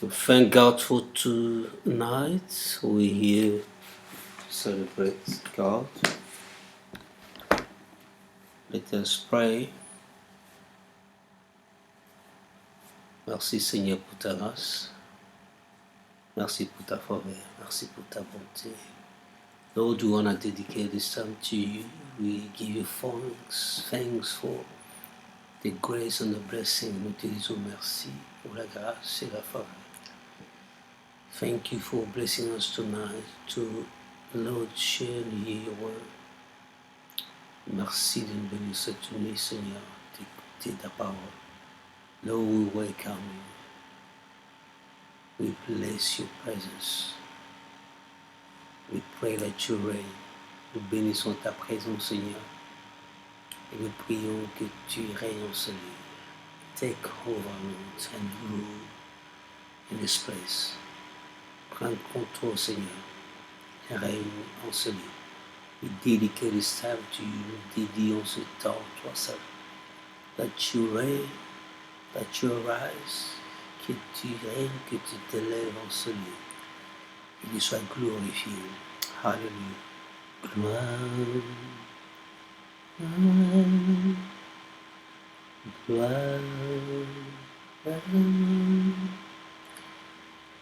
Thank God for tonight. We're here to celebrate God. Let us pray. Merci Seigneur pour ta grâce. Merci pour ta faveur. Merci pour ta bonté. Lord, we want to dedicate this time to you. We give you thanks for the grace and the blessing. Nous te disons merci pour la grâce et la faveur. Thank you for blessing us tonight to, Lord, share your word. Merci de nous bénir cette nuit, Seigneur, d'écouter ta parole. Lord, we welcome you. We bless your presence. We pray that you reign. Nous bénissons ta présence, Seigneur. Et nous prions que tu règnes en ce lieu. Take over, Lord, and rule in this place. Prends contrôle, Seigneur. Et règne en ce lieu. We dedicate this time to you. Nous dédions ce temps à toi seul. That you reign, that you arise, que tu règnes, que tu t'élèves en ce lieu. Que tu sois glorifié. Hallelujah. Gloire,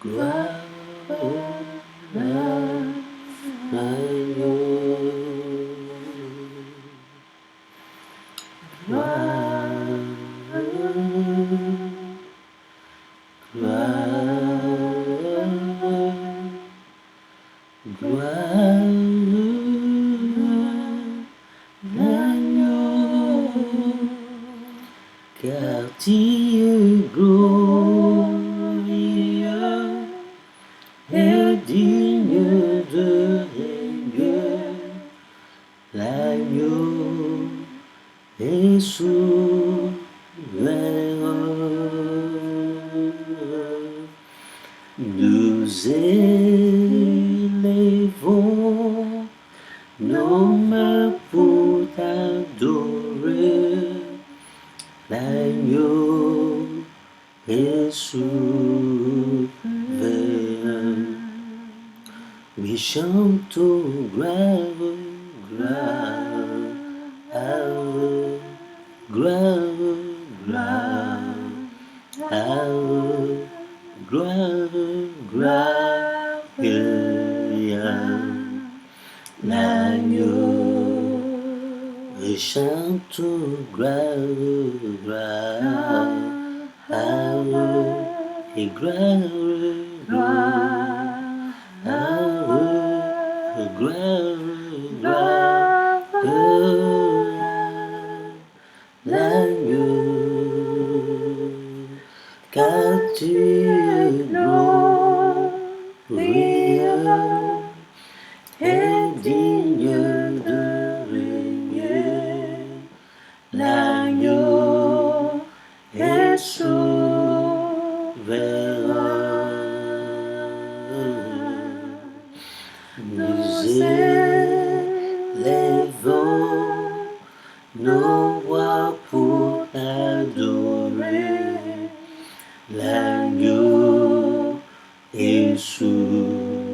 gloire, gloire, car tu es glorieux et digne de régner. L'agneau est souverain. Nous élevons nos mains pour t'adorer. L'agneau est souverain. We chante gloire, gloire, gloire, gloire, gloire, gloire, l'agneau. We chante gloire, gloire, et gloire, gloire, l'agneau, car tu es glorieux et digne de régner. L'agneau est souverain. Nous élevons nos voix pour t'adorer. L'agneau est souverain.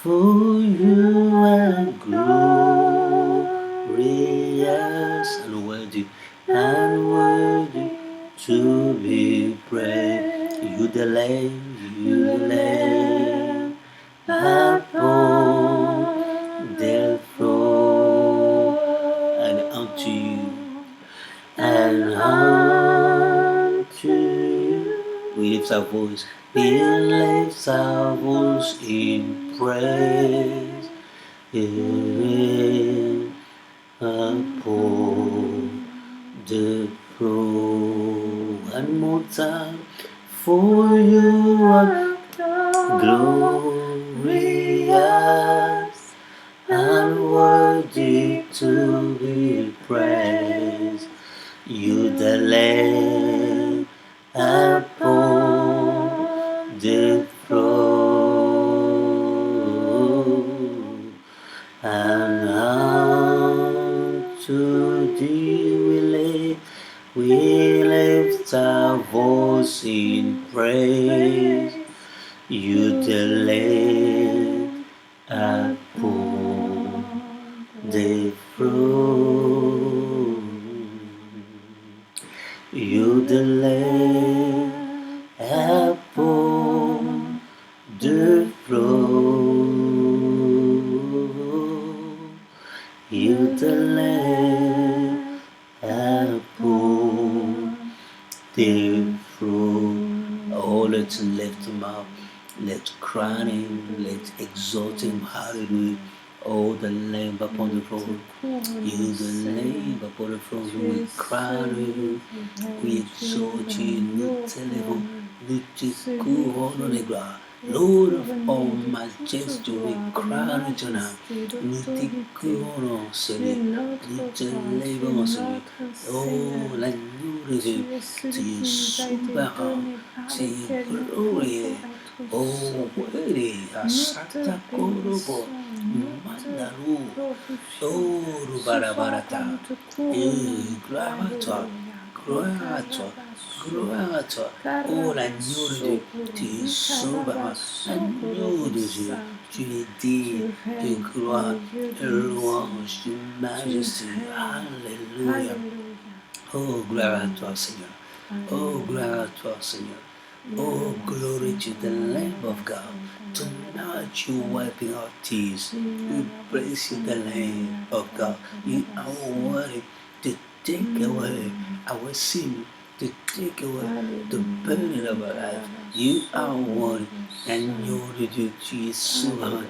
For you are glorious and worthy to be praised. You the Lamb upon the throne, and unto you, we lift our voice. We lift our voice in praise. Upon the throne. One more time. For you are glorious and worthy to be praised. You the Lamb upon the throne, and unto thee we lay lift our voice in praise. You delay upon the throne. You delay upon the throne. You delay upon the throne. Oh, let's lift him up. Let's crown him. Let's exalt him. Hallelujah. Oh, the Lamb upon the throne. You, the Lamb upon the throne. We crown you. We exalt you. Nous t'élèvons. Nous te couronnons de gloire. Lord of all majesty, we crown you tonight. Nous te couronnons, Seigneur. Nous te lèvons, Seigneur. Oh, l'agneau de Dieu. Tu es souverain. Tu es glorieux. Oh, worthy. Asata korobo. Mandaru. Oh, Rubarabarata. Gloire à toi. Gloire à toi. Gloire à toi. Oh, l'agneau de Dieu. Tu es souverain. L'agneau de Dieu. Tu es digne de gloire, de louange, de majesté. Alléluia. Oh, gloire à toi, Seigneur. Oh, gloire à toi, Seigneur. Oh, glory to the Lamb of God. Tonight you're wiping our tears. We praise you, the Lamb of God. You are worthy to take away our sin, to take away the burden of our life. You are worthy, and you're Dieu, tu es souverain,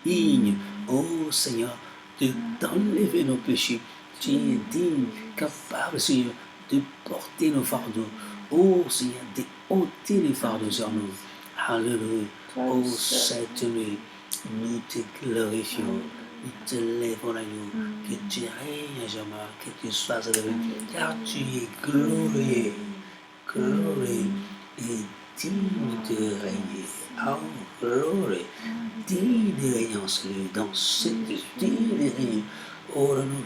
digne, oh Seigneur, de t'enlever nos péchés. Tu es digne, capable, Seigneur, de porter nos fardeaux. Oh Seigneur, de ôter les fardeaux sur nous. Alléluia. Oh, cette nuit, nous te glorifions. Nous te lèvons à nous. Que tu règnes à jamais, que tu sois élevé. Car tu es glorieux, glorieux et digne de régner. Oh, glory, digne de régner en celui, dans cette digne de régner. Oh, nous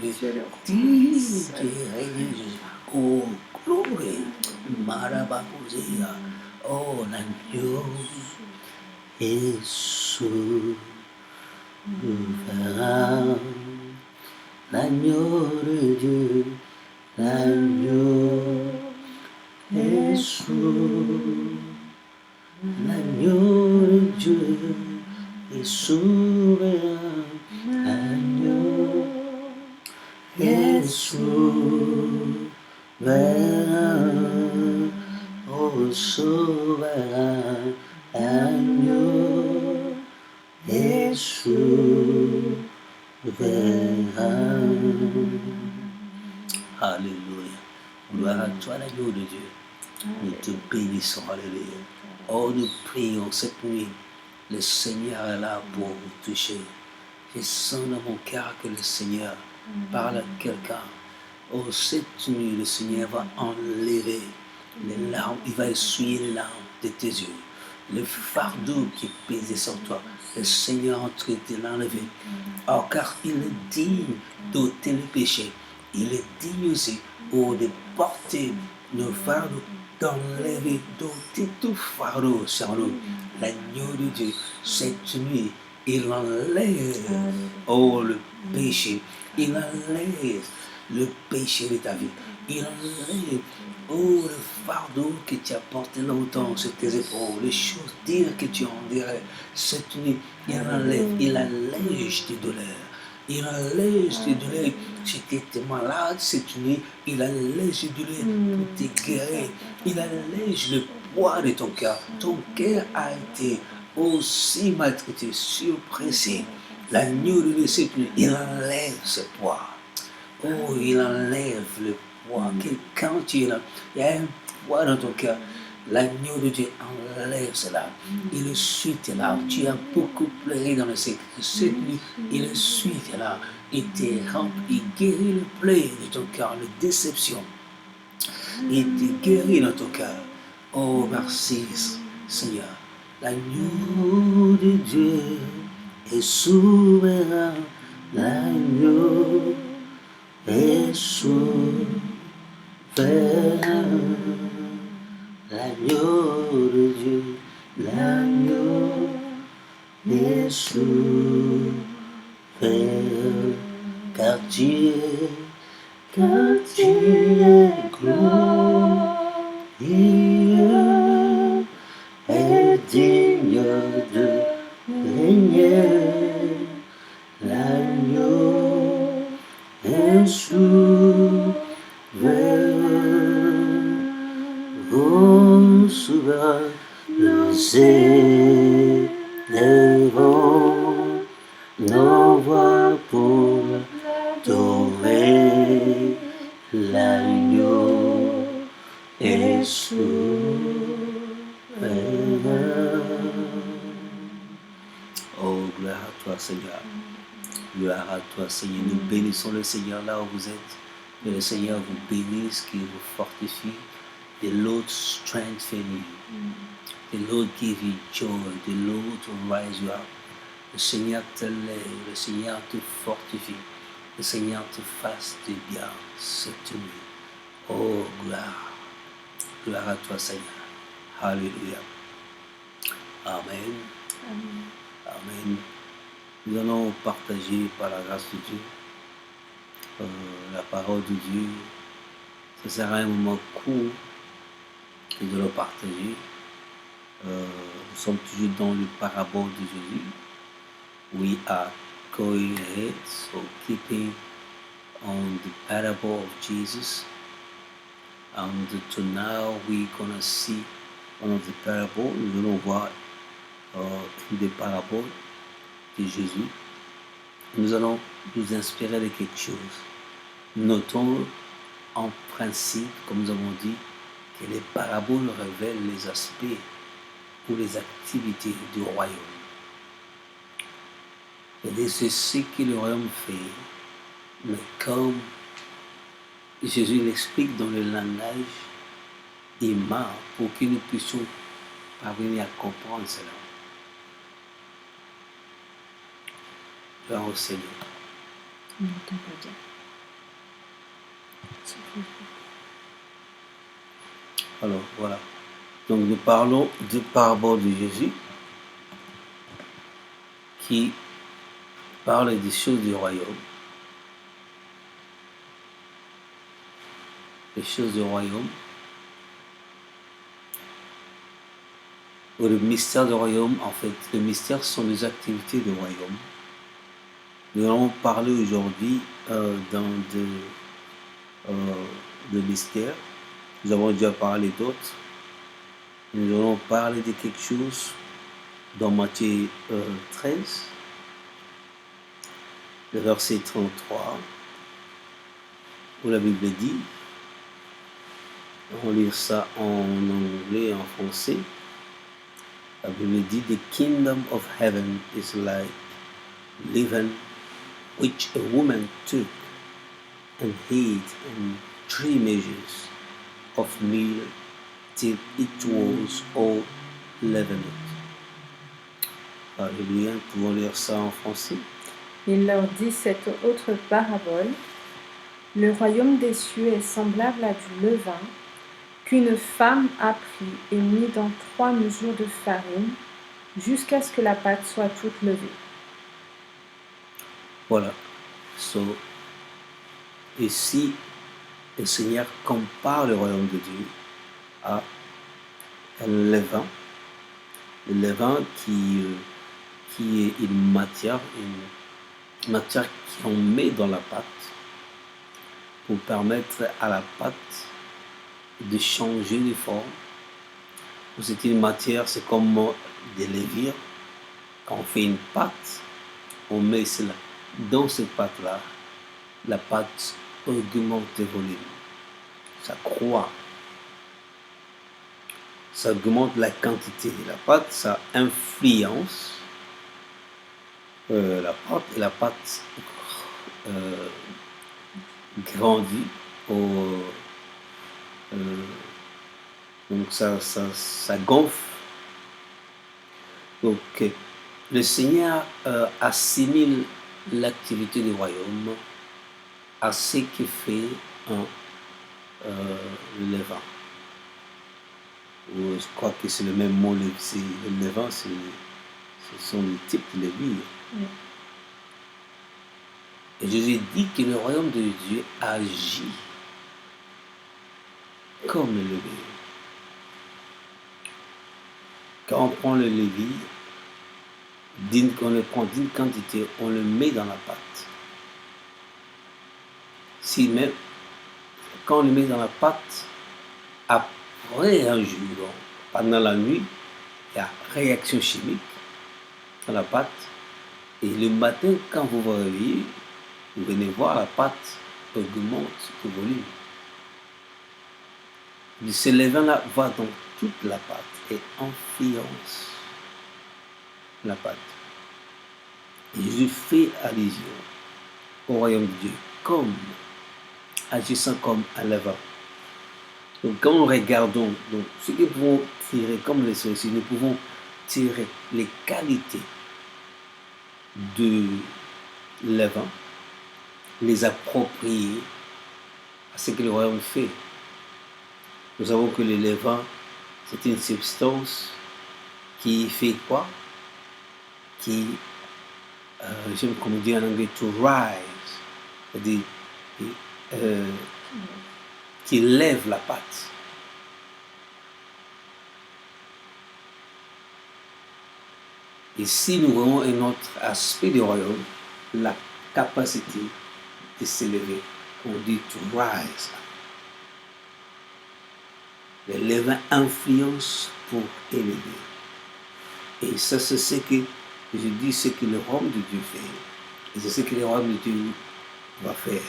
digne de régner. Oh, glory, Marabakuzia. Oh, l'agneau est souverain. L'agneau de Dieu, l'agneau est souverain. L'agneau de Dieu est souverain. L'agneau est souverain. Oh, souverain, agneau est souverain. Alléluia. Gloire à toi, l'agneau de Dieu. Nous te bénissons, alléluia. Oh, nous prions cette nuit. Le Seigneur est là pour vous toucher. Je sens dans mon cœur que le Seigneur parle à quelqu'un. Oh, cette nuit, le Seigneur va enlever les larmes, il va essuyer les larmes de tes yeux. Le fardeau qui pesait sur toi, le Seigneur en train de l'enlever. Oh, car il est digne d'ôter le péché. Il est digne aussi de porter nos fardeaux, d'enlever, d'ôter tout fardeau sur nous. L'agneau de Dieu, cette nuit, il enlève, le péché. Il enlève le péché de ta vie. Il enlève, le fardeau que tu as porté longtemps sur tes épaules, les choses dires que tu en dirais. Cette nuit, il enlève, il allège tes douleurs. Il allège tes douleurs. Si tu étais malade cette nuit, il allège tes douleurs pour te guérir. Il allège le poids de ton cœur. Ton cœur a été aussi maltraité, surpressé. L'agneau de Dieu cette nuit, il enlève ce poids. Oh, il enlève le poids. Quand tu es là, il y a un poids dans ton cœur. L'agneau de Dieu enlève cela. Il essuie tes larmes. Tu as beaucoup pleuré dans le secret. Cette nuit, il essuie tes larmes. Il te remplit, il guérit le plaie de ton cœur, la déception. Il te guérit dans ton cœur. Oh, merci, Seigneur. L'agneau de Dieu est souverain. L'agneau est souverain. vers l'agneau de Dieu, l'agneau est souverain, car tu es glorieux et digne de régner. L'agneau est souverain, oh souverain, nous élevons nos voix pour adorer. L'agneau est souverain. Oh, gloire à toi, Seigneur. Gloire à toi, Seigneur. Nous bénissons le Seigneur là où vous êtes. Que le Seigneur vous bénisse, qu'il vous fortifie. The Lord strengthen you. The Lord give you joy. The Lord rise you up. Le Seigneur te lève. Le Seigneur te fortifie. Le Seigneur te fasse du bien cette nuit. Oh, gloire. Gloire à toi, Seigneur. Alléluia. Amen. Amen. Amen. Nous allons partager par la grâce de Dieu la parole de Dieu. Ce sera un moment court que nous allons partager. Nous sommes toujours dans le parabole de Jésus. We are going ahead, so keeping on the parable of Jesus. And to now we're gonna see one of the parables. Nous allons voir une des paraboles de Jésus. Nous allons nous inspirer de quelque chose. Notons en principe, comme nous avons dit, que les paraboles révèlent les aspects ou les activités du royaume. Et c'est ce que le royaume fait. Mais comme Jésus l'explique dans le langage humain pour que nous puissions parvenir à comprendre cela. Gloire au Seigneur. On n'entend pas bien. Alors voilà. Donc nous parlons de parabole de Jésus qui parle des choses du royaume. Les choses du royaume. Ou le mystère du royaume, en fait. Le mystère sont les activités du royaume. Nous allons parler aujourd'hui dans le mystère. Nous avons déjà parlé d'autres. Nous allons parler de quelque chose dans Matthieu 13, le verset 33, où la Bible dit, on lit ça en anglais et en français, la Bible dit, The kingdom of heaven is like leaven which a woman took and hid in 3 measures of meal till it was all leavened. Alléluia, nous pouvons lire ça en français. Il leur dit cette autre parabole. Le royaume des cieux est semblable à du levain qu'une femme a pris et mis dans 3 mesures de farine jusqu'à ce que la pâte soit toute levée. Voilà. So, ici, le Seigneur compare le royaume de Dieu à un levain. Le levain qui est une matière qu'on met dans la pâte pour permettre à la pâte de changer de forme. C'est une matière, c'est comme des levures. Quand on fait une pâte, on met cela dans cette pâte-là. La pâte augmente de volume. Ça croît. Ça augmente la quantité de la pâte, ça influence la pâte et la pâte grandit. Donc ça gonfle. Donc le Seigneur assimile l'activité du royaume à ce que fait le levain. Je crois que c'est le même mot, le levain, ce sont les types de levier. Oui. Et Jésus dit que le royaume de Dieu agit comme le levier. Quand on prend le levier, on le prend d'une quantité, on le met dans la pâte. Si même, quand on le met dans la pâte, après un jour, pendant la nuit, il y a réaction chimique dans la pâte. Et le matin, quand vous vous réveillez, vous venez voir la pâte augmente de volume. Ce levain-là va dans toute la pâte et influence la pâte. Et Jésus fait allusion au royaume de Dieu comme agissant comme un levain. Donc quand nous regardons donc, ce que nous pouvons tirer comme les sorciers, nous pouvons tirer les qualités de levain, les approprier à ce que le royaume fait. Nous savons que le levain, c'est une substance qui fait quoi? Qui, j'aime comme on dit en anglais, to rise, c'est-à-dire qui lève la pâte. Et si nous voyons un autre aspect du royaume, la capacité de s'élever, on dit to rise. Le levain influence pour élever. Et ça, c'est ce que je dis, ce que le royaume de Dieu fait. Et c'est ce que le royaume de Dieu va faire.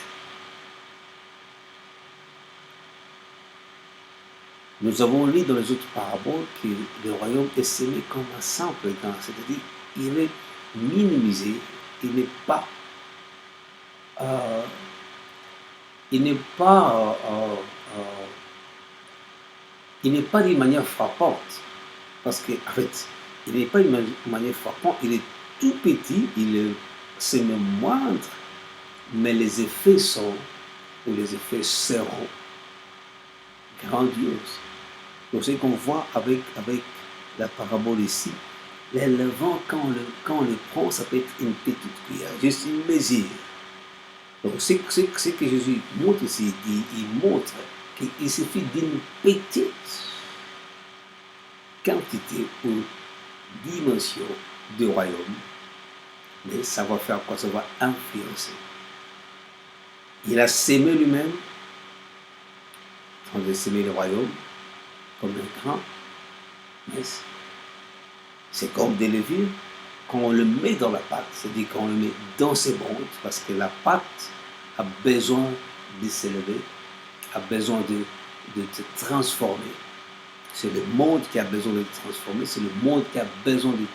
Nous avons lu dans les autres paraboles que le royaume est semé comme un simple grain, c'est-à-dire il est minimisé, il n'est pas d'une manière frappante, parce qu'en fait, il n'est pas d'une manière frappante, il est tout petit, c'est même moindre, mais les effets seront grandioses. Donc, ce qu'on voit avec la parabole ici, le levain, quand on le prend, ça peut être une petite cuillère, juste une mesure. Donc, c'est ce que Jésus montre ici, il montre qu'il suffit d'une petite quantité ou dimension du royaume, mais ça va faire quoi? Ça va influencer. Il a sémé lui-même, en train de sémer le royaume, comme un grain, mais c'est comme des levures. Quand on le met dans la pâte, c'est-à-dire qu'on le met dans ses mondes, parce que la pâte a besoin de s'élever, a besoin de se transformer. C'est le monde qui a besoin de se transformer, c'est le monde qui a besoin d'être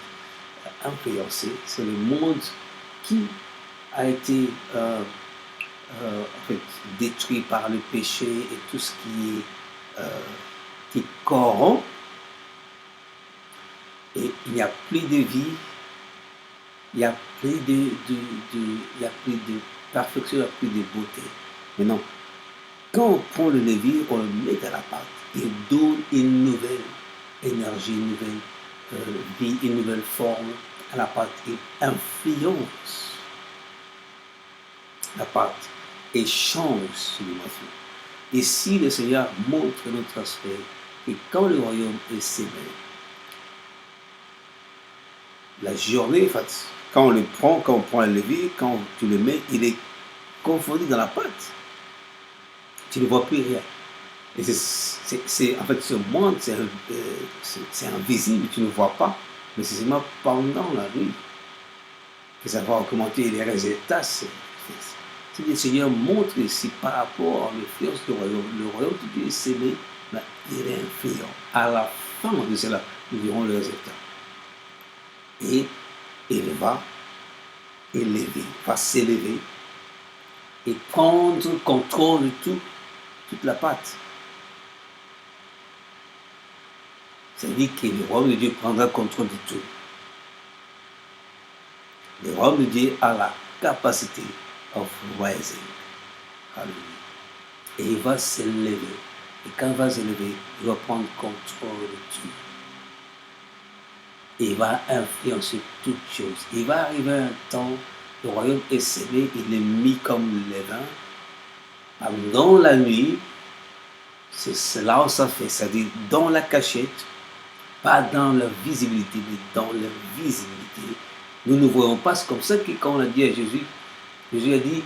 influencé, c'est le monde qui a été en fait, détruit par le péché et tout ce qui corrompt. Et il n'y a plus de vie, il n'y a plus de perfection, il n'y a plus de beauté. Maintenant, quand on prend le levier, on le met dans la pâte, il donne une nouvelle énergie, une nouvelle vie, une nouvelle forme à la pâte. Il influence la pâte et change subitement. Et si le Seigneur montre notre aspect, et quand le royaume est sémé, la journée, en fait, quand on prend le levier, quand tu le mets, il est confondu dans la pâte. Tu ne vois plus rien. Et en fait, ce monde, c'est invisible, tu ne vois pas, mais c'est seulement pendant la nuit que ça va augmenter les résultats. Si le Seigneur montre ici par rapport à l'influence du royaume, le royaume de Dieu est sémé, mais il est influent. À la fin de cela, nous verrons le résultat. Et il va s'élever et prendre contrôle de toute la pâte. C'est-à-dire que le royaume de Dieu prendra contrôle de tout. Le royaume de Dieu a la capacité of rising. Hallelujah. Et il va s'élever. Et quand il va s'élever, il va prendre contrôle de tout. Et il va influencer toutes choses. Il va arriver un temps, le royaume est sémé, il est mis comme levain. Dans la nuit, c'est là où ça fait, c'est-à-dire dans la cachette, pas dans la visibilité, mais dans la visibilité. Nous ne voyons pas, c'est comme ça que quand on a dit à Jésus, Jésus a dit,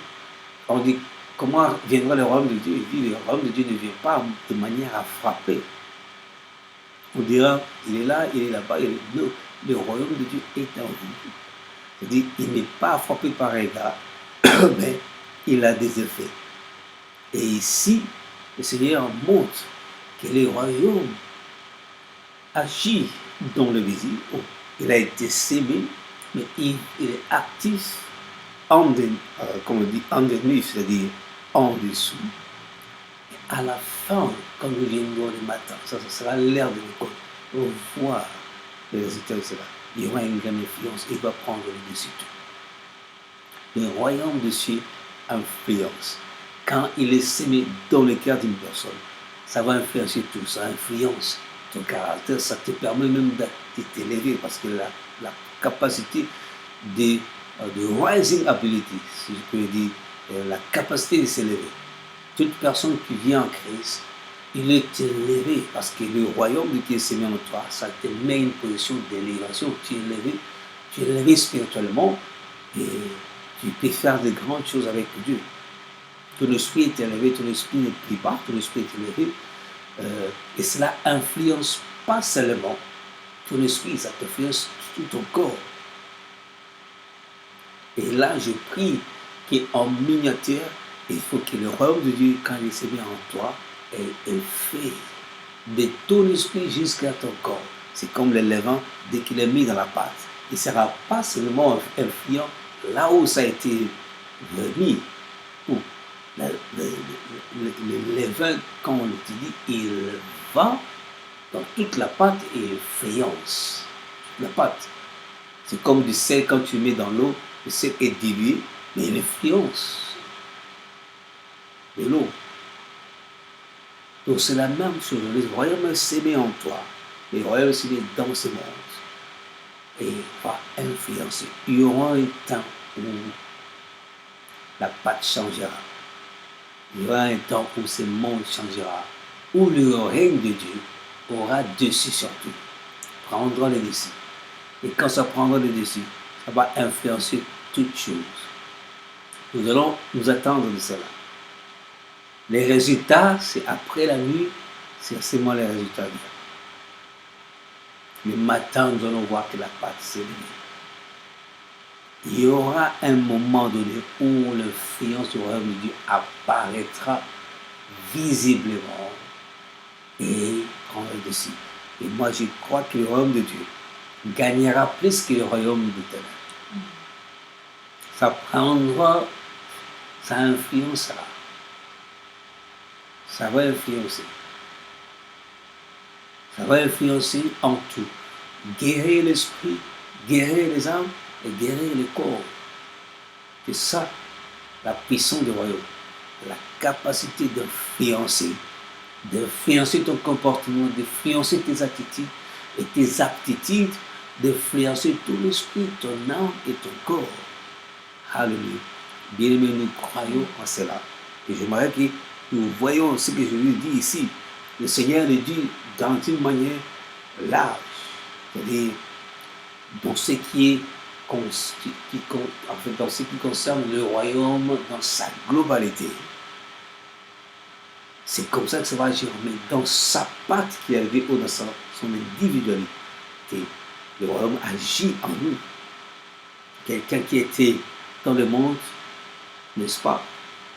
on dit, comment viendra le royaume de Dieu? Il dit, le royaume de Dieu ne vient pas de manière à frapper. On dira, il est là, il est là-bas, non, le royaume de Dieu est en vous. C'est-à-dire, il n'est pas frappé par un gars, mais il a des effets. Et ici, le Seigneur montre que le royaume agit dans le visible. Il a été sémé, mais il est actif comme on dit, underneath, c'est-à-dire en dessous. Et à la fin, quand nous viendrons le matin, ça sera l'heure de l'école, on voit les résultats de cela. Il y aura une grande influence, il va prendre le dessus. Le royaume de Dieu influence. Quand il est sémé dans le cœur d'une personne, ça va influencer tout, ça influence ton caractère, ça te permet même de t'élever parce que la capacité de rising ability, si je peux dire, la capacité de s'élever. Toute personne qui vient en Christ, il est élevé parce que le royaume de Dieu est sémé en toi, ça te met une position d'élévation, tu es élevé spirituellement et tu peux faire de grandes choses avec Dieu. Ton esprit est élevé, ton esprit n'est plus bas, ton esprit est élevé. Et cela influence pas seulement ton esprit, ça influence tout ton corps. Et là, je prie qu'en miniature, il faut que le royaume de Dieu, quand il est sémé en toi, est fait de ton esprit jusqu'à ton corps. C'est comme le levain, dès qu'il est mis dans la pâte. Il ne sera pas seulement influent là où ça a été remis. Le levain, quand on l'utilise, il va dans toute la pâte et il fayence la pâte. C'est comme du sel quand tu mets dans l'eau, le sel est dilué, mais il influence de l'eau. Donc c'est la même chose. Le royaume est sémé en toi, le royaume est sémé dans ce monde et va influencer. Il y aura un temps où la pâte changera. Il y aura un temps où ce monde changera, où le règne de Dieu aura dessus sur tout, prendra le dessus. Et quand ça prendra le dessus, ça va influencer toutes choses. Nous allons nous attendre de cela. Les résultats, c'est après la nuit, c'est seulement les résultats. Le matin, nous allons voir que la pâte s'est levée. Il y aura un moment donné où l'influence du royaume de Dieu apparaîtra visiblement et prendra le dessus. Et moi, je crois que le royaume de Dieu gagnera plus que le royaume de ténèbres. Ça prendra, ça influencera. Ça va influencer. Ça va influencer en tout. Guérir l'esprit, guérir les âmes et guérir le corps. C'est ça, la puissance du royaume. La capacité d'influencer ton comportement, d'influencer tes attitudes et tes aptitudes, d'influencer tout l'esprit, ton âme et ton corps. Alléluia. Bien-aimés, nous croyons en cela. Et j'aimerais que nous voyons ce que je lui dis ici. Le Seigneur le dit dans une manière large. C'est-à-dire, dans ce qui concerne le royaume dans sa globalité. C'est comme ça que ça va agir. Mais dans sa patte qui est arrivée dans son individualité, le royaume agit en nous. Quelqu'un qui était dans le monde, n'est-ce pas?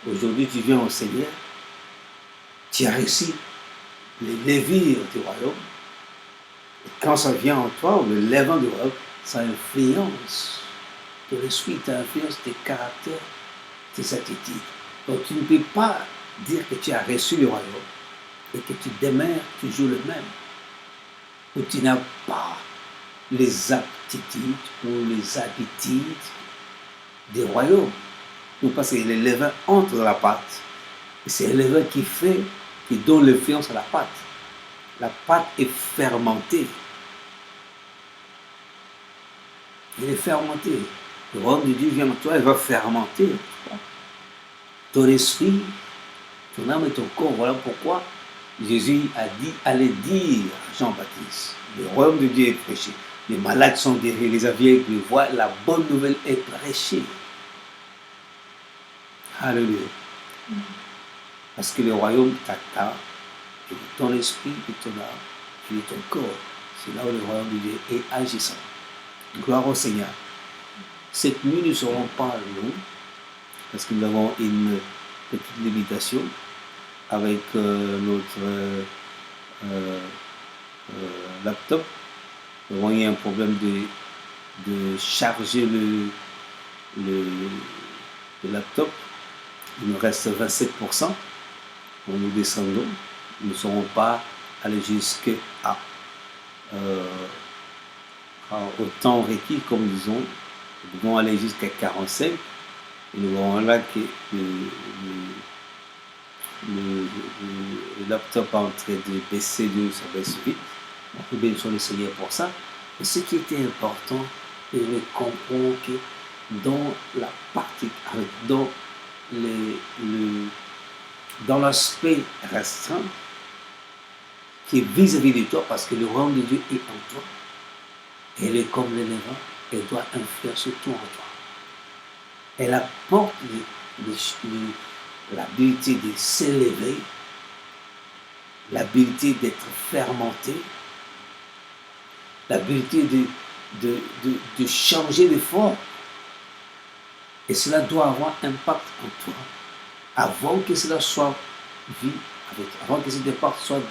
Aujourd'hui, tu viens au Seigneur, tu as réussi les levures du royaume. Et quand ça vient en toi, ou le levant du royaume, ça influence ton esprit, ça influence tes caractères, tes attitudes. Donc tu ne peux pas dire que tu as reçu le royaume et que tu demeures toujours le même. Ou tu n'as pas les aptitudes ou les habitudes du royaume. Ou parce que le levain entre dans la pâte. Et c'est le levain qui fait qui donne l'influence à la pâte. La pâte est fermentée. Elle est fermentée. Le royaume de Dieu vient en toi, elle va fermenter ton esprit, ton âme et ton corps. Voilà pourquoi Jésus a dit, allez dire à Jean-Baptiste, le royaume de Dieu est prêché. Les malades sont guéris, les aveugles le voient, la bonne nouvelle est prêchée. Alléluia. Parce que le royaume t'attend, et de ton esprit, de ton âme et de ton corps. C'est là où le royaume de Dieu est agissant. Gloire au Seigneur. Cette nuit, nous ne serons pas longs, parce que nous avons une petite limitation avec notre laptop. Nous avons eu un problème de charger le laptop. Il nous reste 27%. Nous descendons. Nous ne serons pas allés jusqu'à au temps requis, comme disons. Nous devons aller jusqu'à 45. Et nous verrons là que le laptop est en train de baisser, ça baisse vite. Nous bénissons le Seigneur pour ça. Et ce qui était important, c'est de comprendre que dans la partie, dans l'aspect restreint, qui est vis-à-vis de toi, parce que le royaume de Dieu est en toi. Elle est comme le levain, elle doit influencer tout en toi. Elle apporte l'habilité de s'élever, l'habilité d'être fermenté, l'habilité de changer de forme. Et cela doit avoir un impact en toi. Avant que cela soit vu, avant que cet impact soit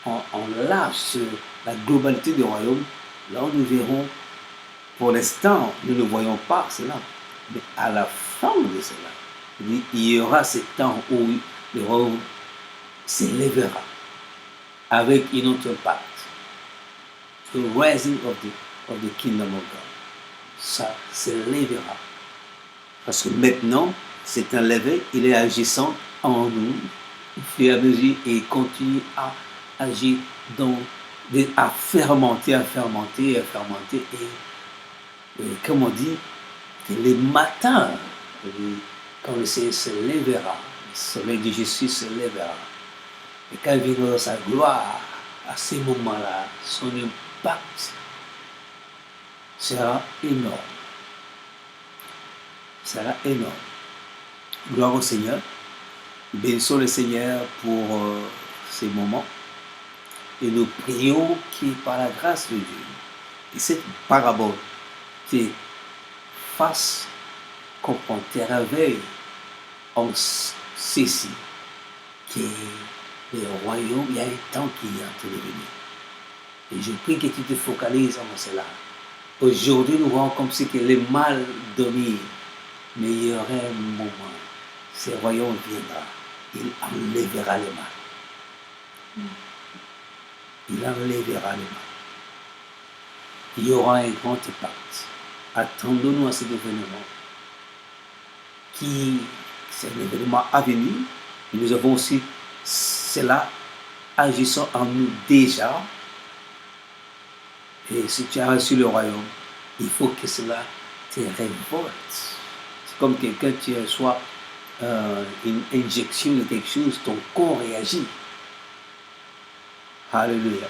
en large sur la globalité du royaume, là où nous verrons, pour l'instant, nous ne voyons pas cela. Mais à la fin de cela, il y aura ce temps où le royaume s'élèvera avec un autre impact. The rising of the kingdom of God. Ça s'élèvera. Parce que maintenant, c'est un levé, il est agissant en nous, au fur et à mesure, et il continue à agir à fermenter. Et comme on dit, que les matins, quand le Seigneur se lèvera, le soleil de Jésus se lèvera, et quand il viendra dans sa gloire, à ces moments-là, son impact sera énorme. Sera énorme. Gloire au Seigneur. Bénissons le Seigneur pour ces moments. Et nous prions qu'il, par la grâce de Dieu, et cette parabole te fasse comprendre, te réveille en ceci, que le royaume, il y a un temps qui est en train de venir. Et je prie que tu te focalises en cela. Aujourd'hui, nous voyons comme si que le mal domine, mais il y aurait un moment, ce royaume viendra, il enlèvera le mal. Il enlèvera le mal. Il y aura un grand impact. Attendons-nous à cet événement, qui c'est un événement à venir. Nous avons aussi cela agissant en nous déjà. Et si tu as reçu le royaume, il faut que cela te révolte. C'est comme quelqu'un qui reçoit une injection de quelque chose, ton corps réagit. Alléluia.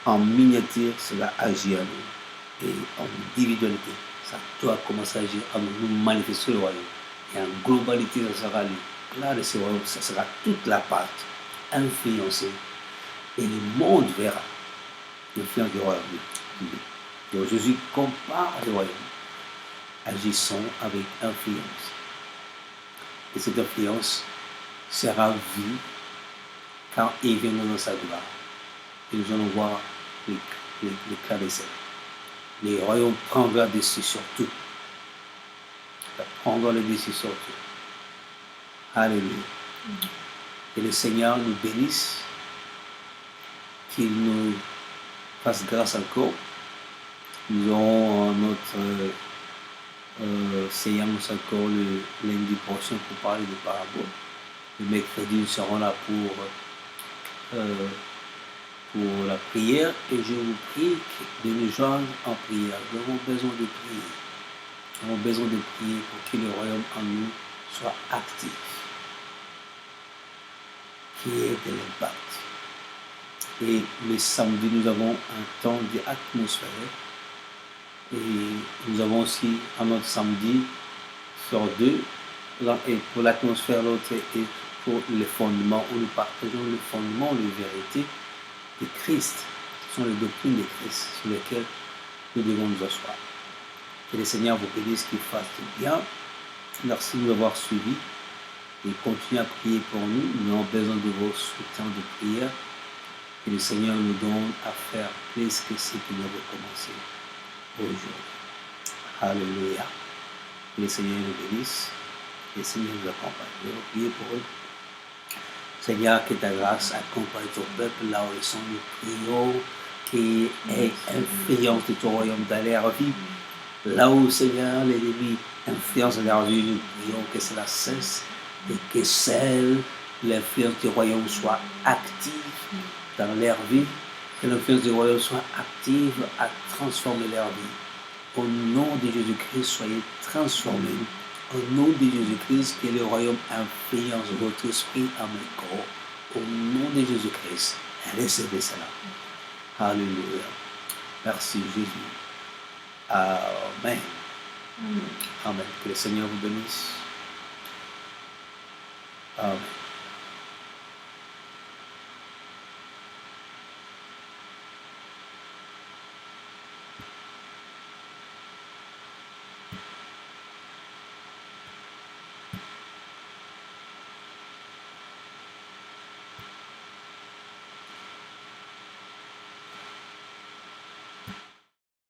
En miniature, cela agit en nous. Et en individualité, ça doit commencer à agir en nous, manifester le royaume. Et en globalité, ça sera là de ce royaume, ça sera toute la part influencée. Et le monde verra l'influence du royaume. Donc Jésus compare le royaume, agissant avec influence. Et cette influence sera vue quand il viendra dans sa gloire. Et nous allons voir l'éclat des cieux. Le royaume prendra dessus sur tout. Il prendra le dessus sur tout. Alléluia. Que le Seigneur nous bénisse, qu'il nous fasse grâce encore. Nous aurons notre séance encore le lundi prochain pour parler de paraboles. Le mercredi, nous serons là pour la prière et je vous prie de nous joindre en prière. Nous avons besoin de prier. Nous avons besoin de prier pour que le royaume en nous soit actif, qu'il y ait de l'impact. Et le samedi, nous avons un temps d'atmosphère. Et nous avons aussi un autre samedi sur 2. Et pour l'atmosphère, l'autre est pour les fondements, où nous partageons le fondement, les vérités de Christ. Ce sont les doctrines de Christ sur lesquelles nous devons nous asseoir. Que le Seigneur vous bénisse, qu'il fasse du bien. Merci de nous avoir suivis et continuez à prier pour nous. Nous avons besoin de vos soutiens de prière. Que le Seigneur nous donne à faire plus que ce que nous avons commencé aujourd'hui. Alléluia. Que le Seigneur nous bénisse. Que le Seigneur nous accompagne. Nous allons prier pour eux. Seigneur, que ta grâce accompagne ton peuple là où ils sont. Nous prions qu'il y ait influence de ton royaume dans leur vie. Là où, Seigneur, l'ennemi influence leur vie, nous prions que cela cesse et que l'influence du royaume soit active dans leur vie, que l'influence du royaume soit active à transformer leur vie. Au nom de Jésus-Christ, soyez transformés. Au nom de Jésus-Christ, que le royaume influence votre esprit à mon corps. Au nom de Jésus-Christ, recevez cela. Alléluia. Merci Jésus. Amen. Amen. Que le Seigneur vous bénisse. Amen.